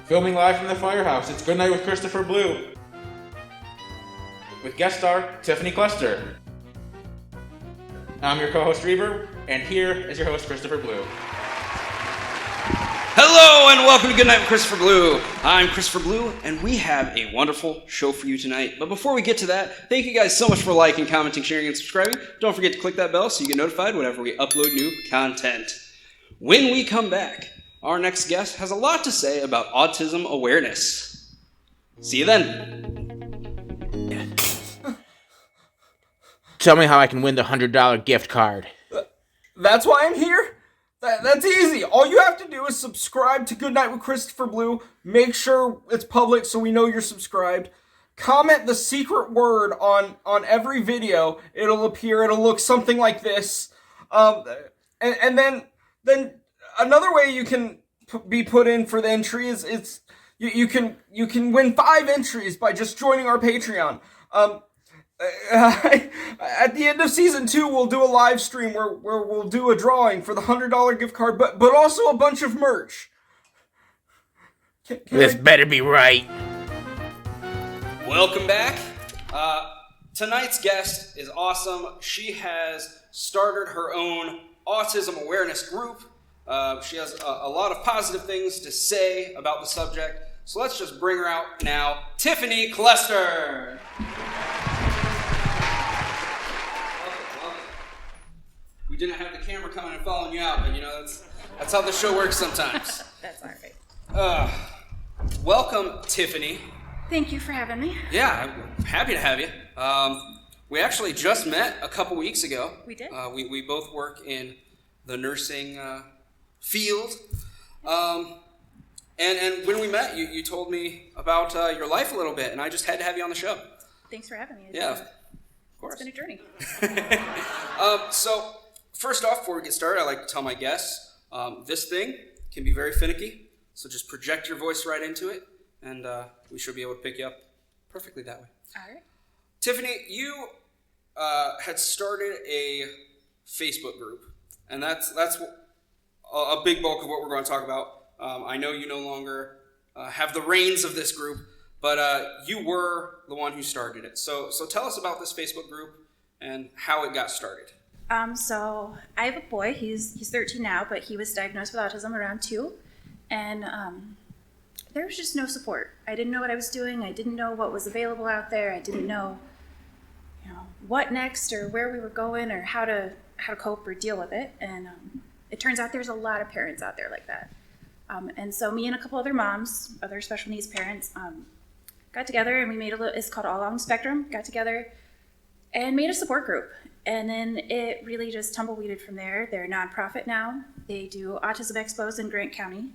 Filming live from the firehouse, it's Good Night with Christopher Blue. With guest star, Tiffany Clester. I'm your co-host, Reverb, and here is your host, Christopher Blue. Hello and welcome to Good Night with Christopher Blue. I'm Christopher Blue, and we have a wonderful show for you tonight. But before we get to that, thank you guys so much for liking, commenting, sharing, and subscribing. Don't forget to click that bell so you get notified whenever we upload new content. When we come back, our next guest has a lot to say about autism awareness. See you then. Tell me how I can win the $100 gift card. That's why I'm here? That's easy. All you have to do is subscribe to Good Night with Christopher Blue. Make sure it's public so we know you're subscribed. Comment the secret word on every video. It'll appear. It'll look something like this. And then another way you can be put in for the entry is you can win 5 entries by just joining our Patreon. At the end of season 2, we'll do a live stream where we'll do a drawing for the $100 gift card, but also a bunch of merch. This better be right. Welcome back. Tonight's guest is awesome. She has started her own autism awareness group. She has a lot of positive things to say about the subject. So let's just bring her out now. Tiffany Clester. We didn't have the camera coming and following you out, but you know, that's how the show works sometimes. That's all right. Welcome, Tiffany. Thank you for having me. Yeah, I'm happy to have you. We actually just met a couple weeks ago. We did. We both work in the nursing field. And when we met, you told me about your life a little bit, and I just had to have you on the show. Thanks for having me. Yeah, of course. It's been a journey. So, first off, before we get started, I like to tell my guests, this thing can be very finicky, so just project your voice right into it, and we should be able to pick you up perfectly that way. All right. Tiffany, you had started a Facebook group, and that's a big bulk of what we're going to talk about. I know you no longer have the reins of this group, but you were the one who started it. So tell us about this Facebook group and how it got started. So I have a boy. He's 13 now, but he was diagnosed with autism around 2, and there was just no support. I didn't know what I was doing. I didn't know what was available out there. I didn't know, what next or where we were going or how to cope or deal with it. And it turns out there's a lot of parents out there like that. And so me and a couple other moms, other special needs parents, got together and we made it's called All Along Spectrum, got together and made a support group. And then it really just tumbleweeded from there. They're a nonprofit now. They do autism expos in Grant County.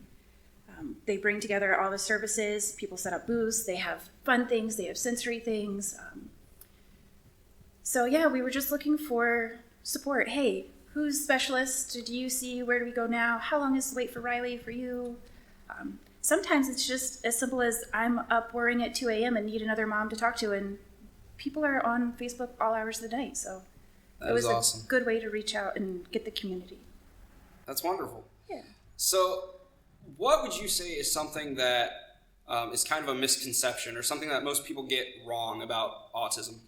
They bring together all the services. People set up booths. They have fun things. They have sensory things. So yeah, we were just looking for support. Hey, who's specialist? Do you see? Where do we go now? How long is the wait for Riley for you? Sometimes it's just as simple as I'm up worrying at 2 a.m. and need another mom to talk to, and people are on Facebook all hours of the night. So it was awesome. A good way to reach out and get the community. That's wonderful. Yeah. So what would you say is something that is kind of a misconception or something that most people get wrong about autism?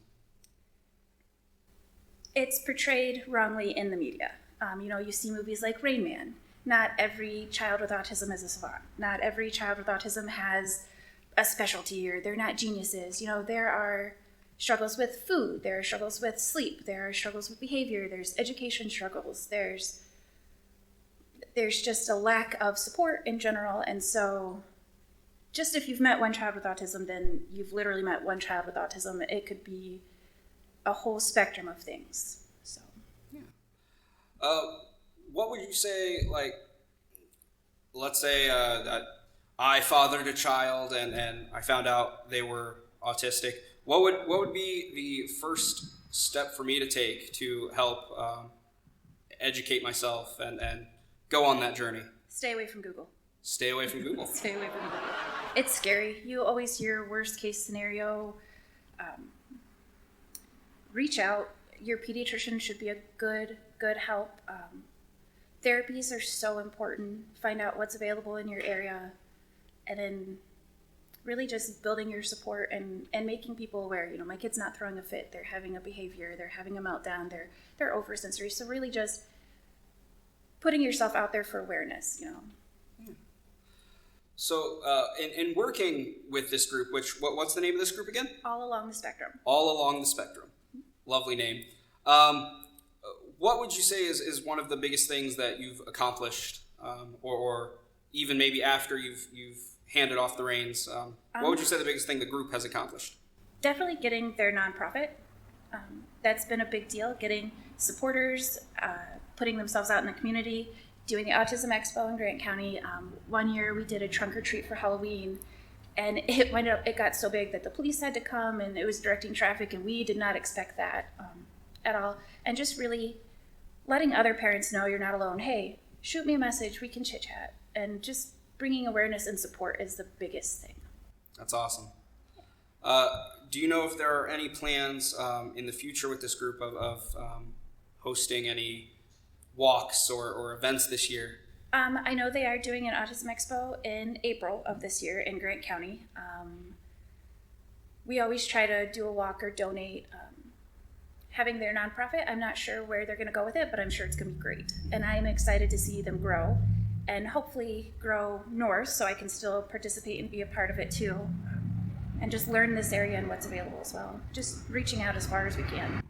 It's portrayed wrongly in the media. You see movies like Rain Man. Not every child with autism is a savant. Not every child with autism has a specialty, or they're not geniuses. There are struggles with food. There are struggles with sleep. There are struggles with behavior. There's education struggles. There's just a lack of support in general. And so just if you've met one child with autism, then you've literally met one child with autism. It could be a whole spectrum of things. So yeah. What would you say, like, let's say that I fathered a child and I found out they were autistic. What would be the first step for me to take to help educate myself and go on that journey? Stay away from Google. Stay away from Google. Stay away from Google. It's scary. You always hear worst case scenario. Reach out. Your pediatrician should be a good help. Therapies are so important. Find out what's available in your area. and then really just building your support and making people aware, you know, my kid's not throwing a fit, they're having a behavior, they're having a meltdown, they're oversensory. So really just putting yourself out there for awareness, you know. So, in working with this group, what's the name of this group again? All Along the Spectrum. All Along the Spectrum. Lovely name. What would you say is one of the biggest things that you've accomplished, or even maybe after you've handed off the reins? What would you say the biggest thing the group has accomplished? Definitely getting their nonprofit. That's been a big deal. Getting supporters, putting themselves out in the community, doing the Autism Expo in Grant County. One year we did a trunk or treat for Halloween, and it got so big that the police had to come, and it was directing traffic, and we did not expect that at all. And just really letting other parents know you're not alone. Hey, shoot me a message, we can chit chat, and just bringing awareness and support is the biggest thing. That's awesome. Do you know if there are any plans in the future with this group of hosting any walks or events this year? I know they are doing an Autism Expo in April of this year in Grant County. We always try to do a walk or donate. Having their nonprofit, I'm not sure where they're going to go with it, but I'm sure it's going to be great. And I'm excited to see them grow and hopefully grow north so I can still participate and be a part of it too. And just learn this area and what's available as well. Just reaching out as far as we can.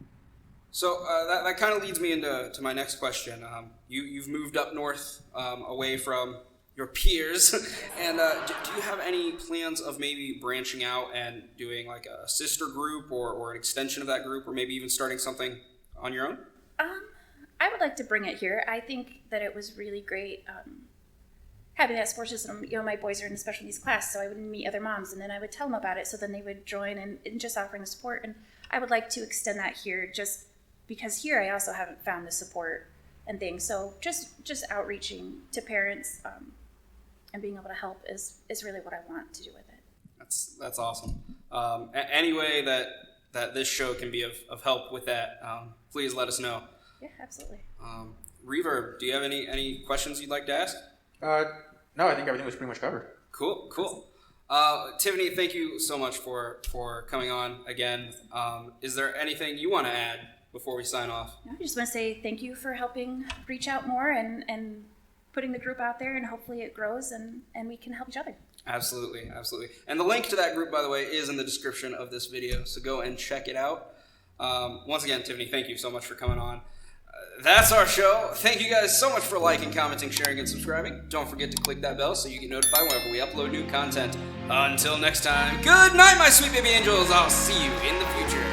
So that kind of leads me into my next question. You've moved up north away from your peers, and do you have any plans of maybe branching out and doing like a sister group or an extension of that group, or maybe even starting something on your own? I would like to bring it here. I think that it was really great having that support system. You know, my boys are in a special needs class, so I would meet other moms, and then I would tell them about it, so then they would join and just offering the support. And I would like to extend that here, just because here I also haven't found the support and things. So just outreaching to parents and being able to help is really what I want to do with it. That's awesome. Any way that this show can be of help with that, please let us know. Yeah, absolutely. Reverb, do you have any questions you'd like to ask? No, I think everything was pretty much covered. Cool. Tiffany, thank you so much for coming on again. Is there anything you want to add before we sign off? No, I just want to say thank you for helping reach out more and putting the group out there, and hopefully it grows and we can help each other. Absolutely. And the link to that group, by the way, is in the description of this video, so go and check it out. Once again, Tiffany, thank you so much for coming on. That's our show. Thank you guys so much for liking, commenting, sharing, and subscribing. Don't forget to click that bell so you get notified whenever we upload new content. Until next time, good night, my sweet baby angels. I'll see you in the future.